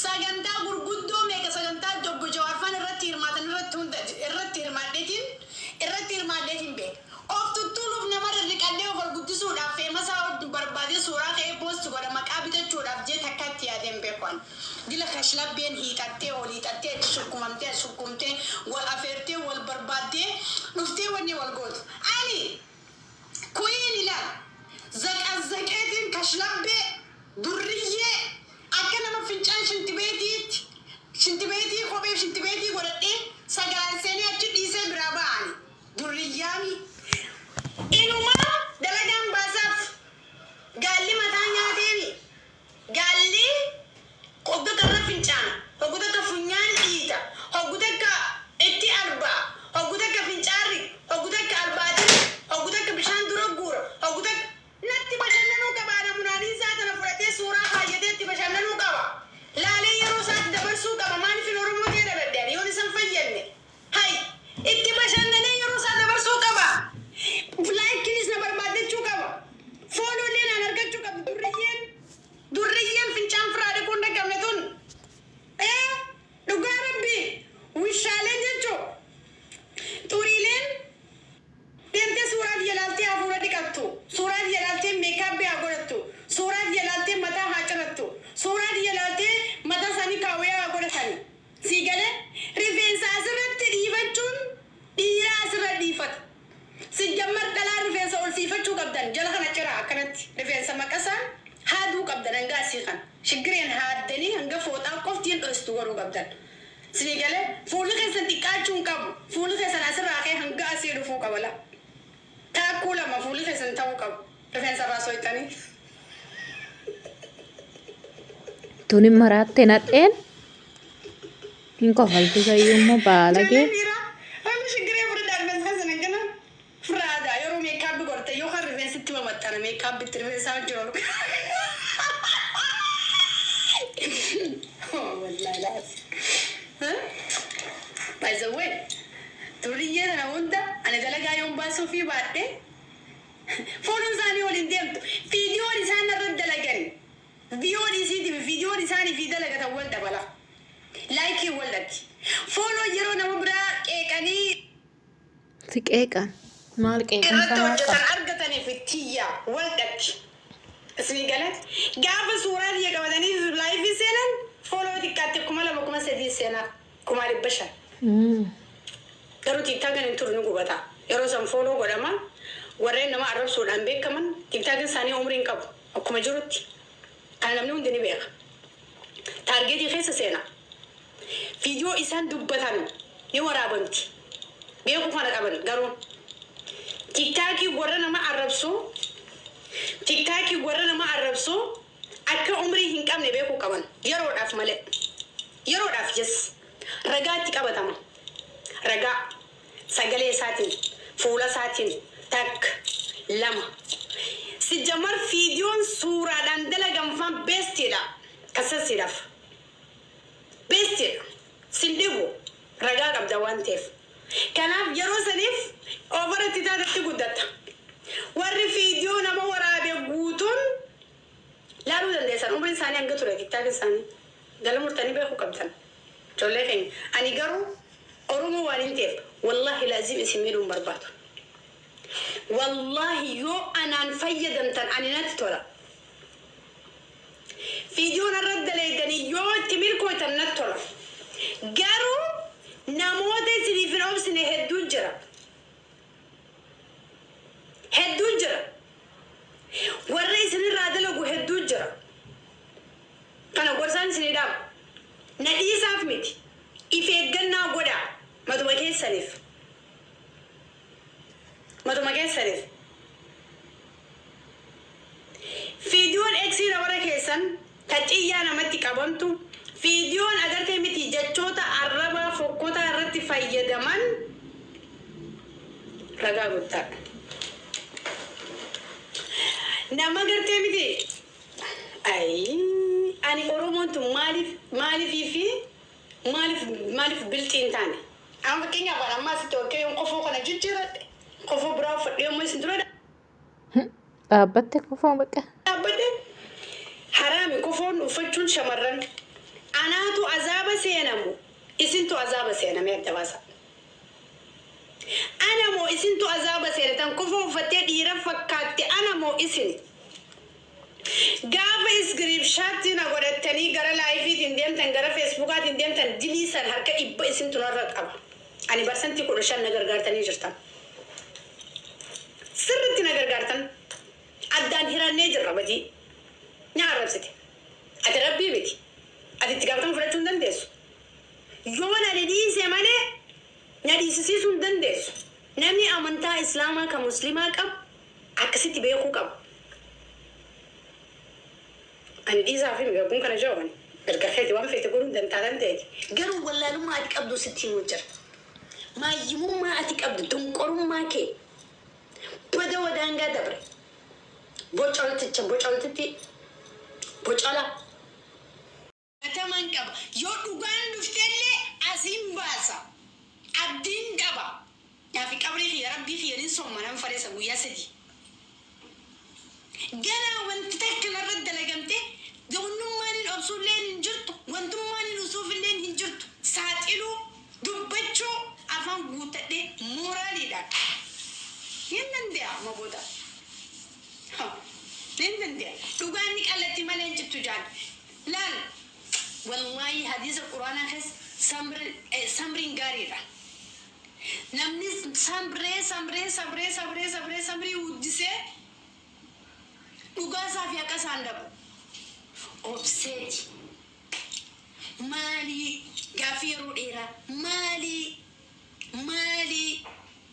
sagantaa gurguddoo meeqa sagantaa jobbo jawaarfaan irratti hirmaatan irratti hirmaadheetiin beeka. Of tuttuuluuf nama rirriqadhee of arguddisuudhaaf feemasaa hodhu barbaadee suuraa ka'ee poosti godha maqaa bitachuudhaaf jee takkatti yaadeen beekan. Dila kashlabbeen hiixattee ol hiixattee sukkumtee wal afeertee wal barbaaddee dhuftee wanni wal gootu. Ani kuyiin ilaal zaqeetiin kashlabbee durriyyee akka nama fincaan shintibeetii kophee shintibeetii godhadhee sagaanseenii achi dhiisee biraa ba'ani durriyyaami. Inumaa dalagaan baasaaf gaalli mataa nyaateemi gaalli hoggota irra fincaana hoggota akka funyaan dhiita hoggota akka itti arbaa hoggota akka fincaarri hoggota akka albaatii hoggota akka bishaan dura guura hoggota natti bashannanuu qabaadha munaanii isaa tana fudhatee suuraa kaayyatee itti bashannanuu qaba laalee yeroo isaatti dabarsuu qaba maaliif hin oromoo ta'e dabaddean yoon isan fayyadne hay itti bashannanee yeroo isaa dabarsuu qaba laayikinis na barbaadachuu qaba fooloolee naan argachuu qaba durriyyeen fincaan firaadhe kun dhaqqabne tun dhugaa rabbii wishaaleen jechuu xuriileen deemtee suuraa jalaaltee hafuura dhiqattu suuraa jalaaltee meekaapbii haa godhattu suuraa jalaaltee mataa haa cirattu suuraa jalaaltee mataa isaanii kaawwee haa godhatani sii galee rifeensa asirratti dhiifachuun dhiira asirra dhiifata si jammar dhalaa rifeensa ol siifachuu qabdan jala kana ciraa akkanatti rifeensa maqasaan haaduu qabdan hanga asii kan shiggireen haaddanii hanga fooxaa qoftiin dho'istu godhuu qabdan sii galee fuulli keessan xiqqaachuun qabu fuulli keessan asirraa ka'ee hanga asii dhufuu qabala taakkuu lama fuulli keessan ta'uu qabu rifeensa irraa soixanii. Tuni maratte nadheen hin kofaltu sayyummoo baalagee. Makeup bitirfesa jolo. Oh wallahi las. By the way, turiye na onda ana dalaga yon baso fi baade. Follow zani olin dem. Video di sana radalagan. Video di sani fi dalaga ta walda bala. Like you waldat. Follow yero na mubra kekani. Tikeka. Maal qeeqan sana argatanii fittiya waldat ismi galat gaafa suuraa diya qabatanii live seenan follow tikkaatti kuma lama kuma sadii seenaa kuma dhibbasha garuu tiktaakan hin turni gubata yeroo san follow godhama warreen nama arrabsuudhaan beekaman tiktaakan isaanii umriin qabu akkuma jirutti kan namni hundi ni beeka taargeetii keessa seenaa viidiyoo isaan dubbatan ni waraabamti beeku kana qaban garuu TikTok warra nama arrabsu akka umrii hin qabne beeku qaban yeroodhaaf malee yeroodhaaf jes ragaatti qabatama ragaa sagalee isaatiin fuula isaatiin takka lama si jamar viidiyoon suuraadhaan dalagamfaan beestiidha kasasiidhaaf beestiidha sindibu ragaa qabda waan ta'eef kanaaf yeroo saniif overatti taatatti guddata warri viidiyoo nama waraabe guutuun laaluu dandeessan umriin isaanii hanga ture tiktaakin isaanii gala murtanii beekuu qabdan ijoollee keenya ani garuu oromoo waan hin ta'eef wallahi laazim isin miidhuun barbaadu wallahi yoo anaan fayyadamtan ani natti tola viidiyoon irratti daleeganii yoo itti mirkootan natti tola garuu namoota isiniif hin obsine hedduun jira warra isinirraa dalagu hedduun jira kana gorsaan isinidhaaf na dhiisaaf miti if eeggannaa godhaa matuma keessaniif viidiyoon eksiira warra keessan tacciyyaa namatti qabamtu viidiyoon agartee miti jechoota arrabaa fokkota irratti fayyadaman ragaa guttaadha nama agartee miti ani oromoon tun maaliif biltiin taane amma fakkeenyaaf ammaa sitti okkeeyoon qofoo kana jijjiiradhe qofoo biraa uffadhe yommuu isin turedha dhaabbatte qofoo baqa dhaabbadhe haraami qofoon uffachuun shamarran أنا تو عذاب سينمو إسن تو عذاب سينم يتباسا أنا مو إسن تو عذاب سينم تنكفو فتي ديرا فكاتي أنا مو إسن gaafa iskiripshaatti na godhattanii gara laayifii deemtan gara feesbuukaatiin deemtan diliisan harka dhibba isin tunarra qaba. Ani barsantii 15 na gargaartanii jirtan. Sirriitti na gargaartan. Addaan hirannee jirra badii. Nyaarrabsite. Ati rabbii miti. Ati itti gaafatama fudhachuu hin dandeessu. Yoo na dhiisee malee na dhiisisiisuu hin dandeessu. Namni amantaa islaamaa kan musliimaa qabu akkasitti beekuu qabu. أنا إذا في مجربون كنا جوان بركحتي وان في تقولون دم تعلم داي قالوا والله لما أتك أبدو 60 وجر ما يمو ما أتك أبدو تنقرون ما كي بدا ودان قادبري بوچالتي بوچالا أتمنى كبا يودوغان دفتلي عزيم باسا عبدين كبا يا في كبري في ربي في رنسوم منام فريسا ويا سدي جنا وانت تاكل الرد لجمتي دونهم ماني الأبصر لين هنجرتوا وانتم ماني الوصوف لين هنجرتوا ساتلو دبتشو أفهم قوتة دي مورالي دا يندنديا مبودا ها يندنديا تقولني كالتي مالين جبتوجان لا والله حديث القرآن خس سمرين غاريرا نمني سمري ودسه Uga safiya kasan da offset mali gafiru dira mali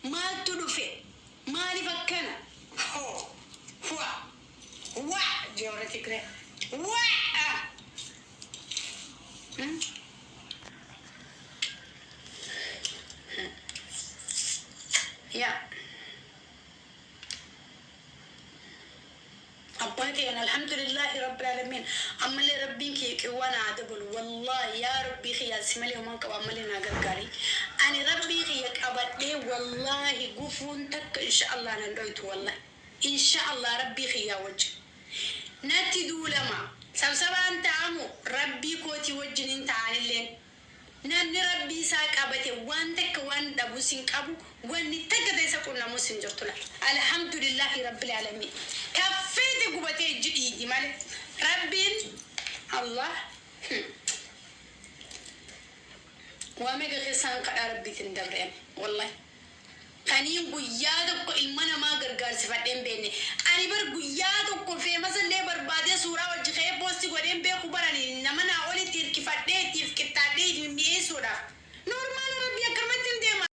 mal tudufe mali bakkana ho wa jawrati kre wa ya أبوكي أنا الحمد لله رب العالمين أما اللي ربينك وانا عدبل والله يا ربي خيال سمالي ومانك وأمالي ناقر قاري أنا ربي خيال أبدي والله قفون تك إن شاء الله نندويت والله إن شاء الله ربي خيال وجه ناتي دولما سبسبا أنت عمو ربي كوتي وجه انت عن اللين ناني ربي ساك أبتي وانتك وان دبوسين كابو وان نتاك ديسا كنا موسين جرتنا الحمد لله رب العالمين كفيت قبتي جديدي مالي ربين الله واميغا خيسان كا ربي تندبرين والله كانين قيادك المنا ما غرغار سفدين بيني اني بر قيادك في مثلا ليبر بعد سوره وجهي بوستي غدين بي خبرني نمنا اولي تيركي فدي تيف كتادي مي سوره